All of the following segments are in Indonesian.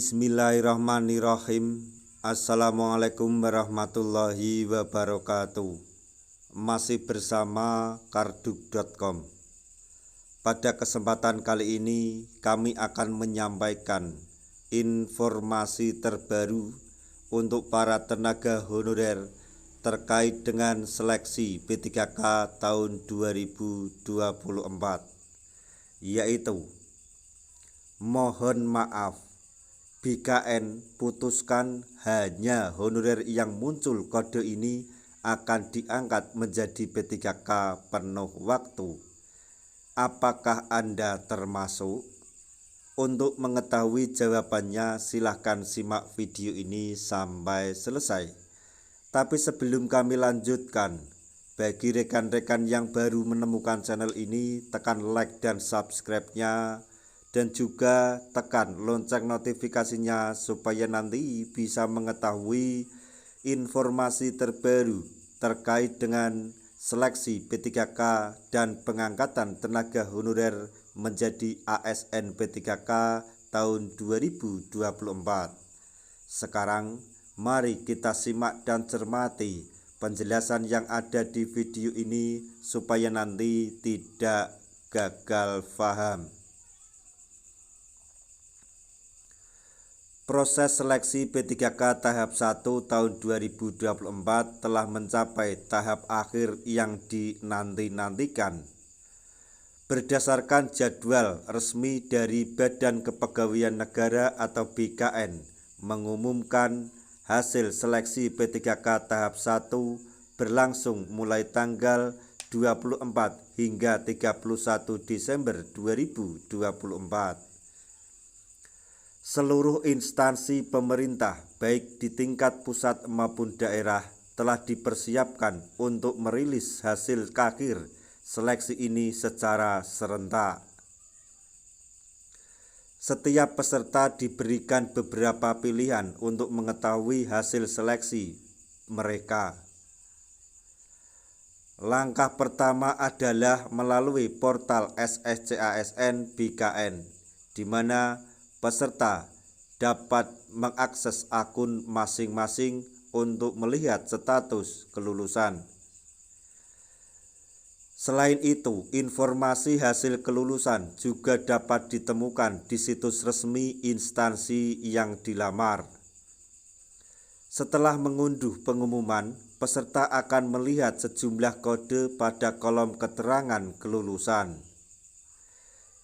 Bismillahirrahmanirrahim. Assalamualaikum warahmatullahi wabarakatuh. Masih bersama kardug.com. Pada kesempatan kali ini kami akan menyampaikan informasi terbaru untuk para tenaga honorer terkait dengan seleksi P3K tahun 2024, yaitu mohon maaf, BKN putuskan hanya honorer yang muncul kode ini akan diangkat menjadi P3K penuh waktu. Apakah Anda termasuk? Untuk mengetahui jawabannya silahkan simak video ini sampai selesai. Tapi sebelum kami lanjutkan, bagi rekan-rekan yang baru menemukan channel ini, tekan like dan subscribe-nya, dan juga tekan lonceng notifikasinya supaya nanti bisa mengetahui informasi terbaru terkait dengan seleksi P3K dan pengangkatan tenaga honorer menjadi ASN P3K tahun 2024. Sekarang mari kita simak dan cermati penjelasan yang ada di video ini supaya nanti tidak gagal paham. Proses seleksi P3K tahap 1 tahun 2024 telah mencapai tahap akhir yang dinanti-nantikan. Berdasarkan jadwal resmi dari Badan Kepegawaian Negara atau BKN mengumumkan hasil seleksi P3K tahap 1 berlangsung mulai tanggal 24 hingga 31 Desember 2024. Seluruh instansi pemerintah baik di tingkat pusat maupun daerah telah dipersiapkan untuk merilis hasil akhir seleksi ini secara serentak. Setiap peserta diberikan beberapa pilihan untuk mengetahui hasil seleksi mereka. Langkah pertama adalah melalui portal SSCASN BKN, di mana peserta dapat mengakses akun masing-masing untuk melihat status kelulusan. Selain itu, informasi hasil kelulusan juga dapat ditemukan di situs resmi instansi yang dilamar. Setelah mengunduh pengumuman, peserta akan melihat sejumlah kode pada kolom keterangan kelulusan.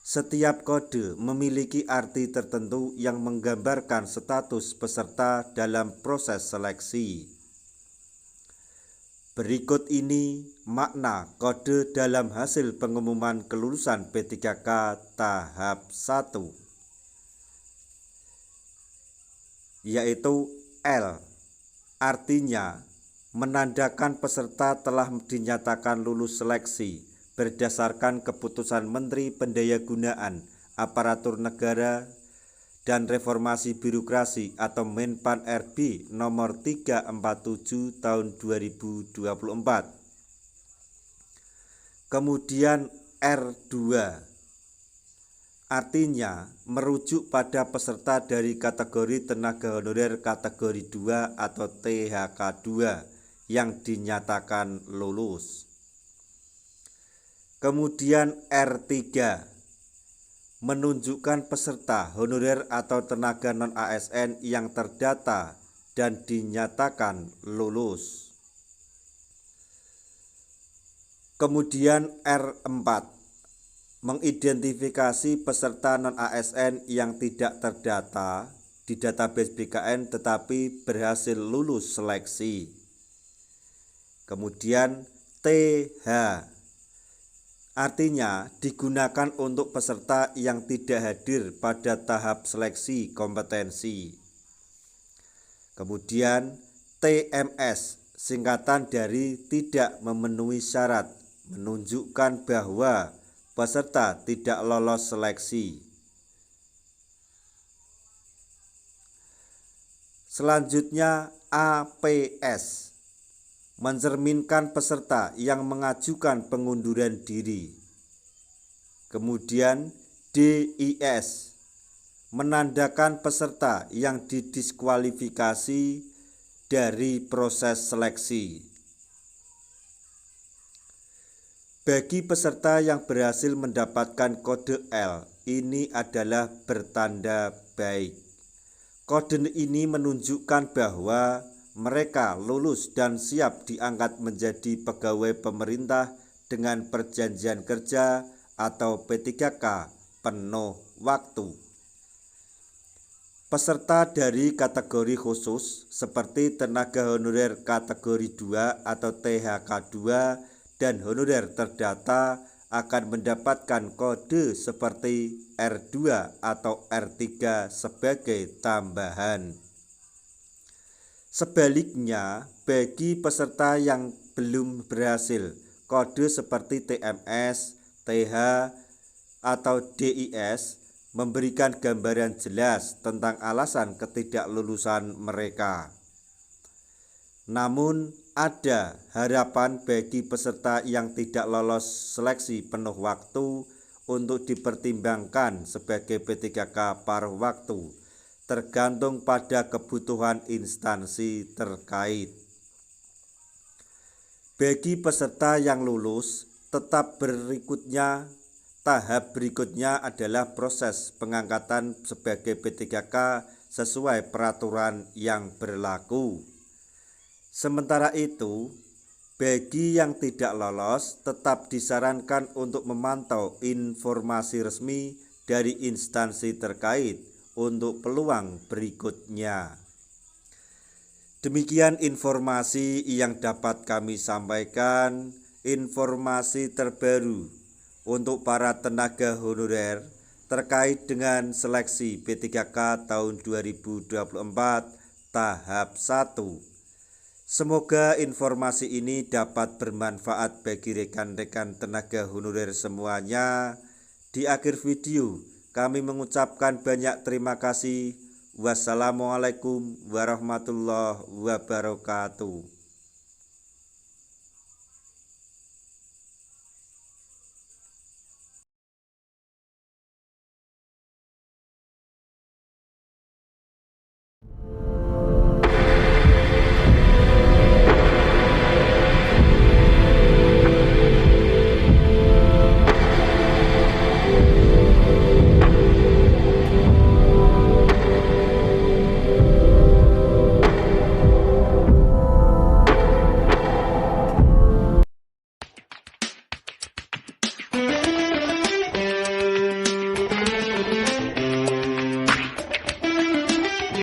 Setiap kode memiliki arti tertentu yang menggambarkan status peserta dalam proses seleksi. Berikut ini makna kode dalam hasil pengumuman kelulusan P3K tahap 1, yaitu L, artinya menandakan peserta telah dinyatakan lulus seleksi berdasarkan keputusan Menteri Pendayagunaan Aparatur Negara dan Reformasi Birokrasi atau Menpan RB nomor 347 tahun 2024. Kemudian R2, artinya merujuk pada peserta dari kategori tenaga honorer kategori 2 atau THK2 yang dinyatakan lulus. Kemudian R3, menunjukkan peserta honorer atau tenaga non-ASN yang terdata dan dinyatakan lulus. Kemudian R4, mengidentifikasi peserta non-ASN yang tidak terdata di database BKN tetapi berhasil lulus seleksi. Kemudian TH, artinya digunakan untuk peserta yang tidak hadir pada tahap seleksi kompetensi. Kemudian TMS, singkatan dari tidak memenuhi syarat, menunjukkan bahwa peserta tidak lolos seleksi. Selanjutnya APS, mencerminkan peserta yang mengajukan pengunduran diri. Kemudian DIS, menandakan peserta yang didiskualifikasi dari proses seleksi. Bagi peserta yang berhasil mendapatkan kode L, ini adalah bertanda baik. Kode ini menunjukkan bahwa mereka lulus dan siap diangkat menjadi pegawai pemerintah dengan perjanjian kerja atau P3K penuh waktu. Peserta dari kategori khusus seperti tenaga honorer kategori 2 atau THK 2 dan honorer terdata akan mendapatkan kode seperti R2 atau R3 sebagai tambahan. Sebaliknya, bagi peserta yang belum berhasil, kode seperti TMS, TH, atau DIS memberikan gambaran jelas tentang alasan ketidaklulusan mereka. Namun, ada harapan bagi peserta yang tidak lolos seleksi penuh waktu untuk dipertimbangkan sebagai P3K paruh waktu, tergantung pada kebutuhan instansi terkait. Bagi peserta yang lulus, tahap berikutnya adalah proses pengangkatan sebagai P3K sesuai peraturan yang berlaku. Sementara itu, bagi yang tidak lolos tetap disarankan untuk memantau informasi resmi dari instansi terkait untuk peluang berikutnya. Demikian informasi yang dapat kami sampaikan. Informasi terbaru untuk para tenaga honorer terkait dengan seleksi P3K tahun 2024 tahap 1. Semoga informasi ini dapat bermanfaat bagi rekan-rekan tenaga honorer semuanya. Di akhir video, kami mengucapkan banyak terima kasih. Wassalamualaikum warahmatullahi wabarakatuh.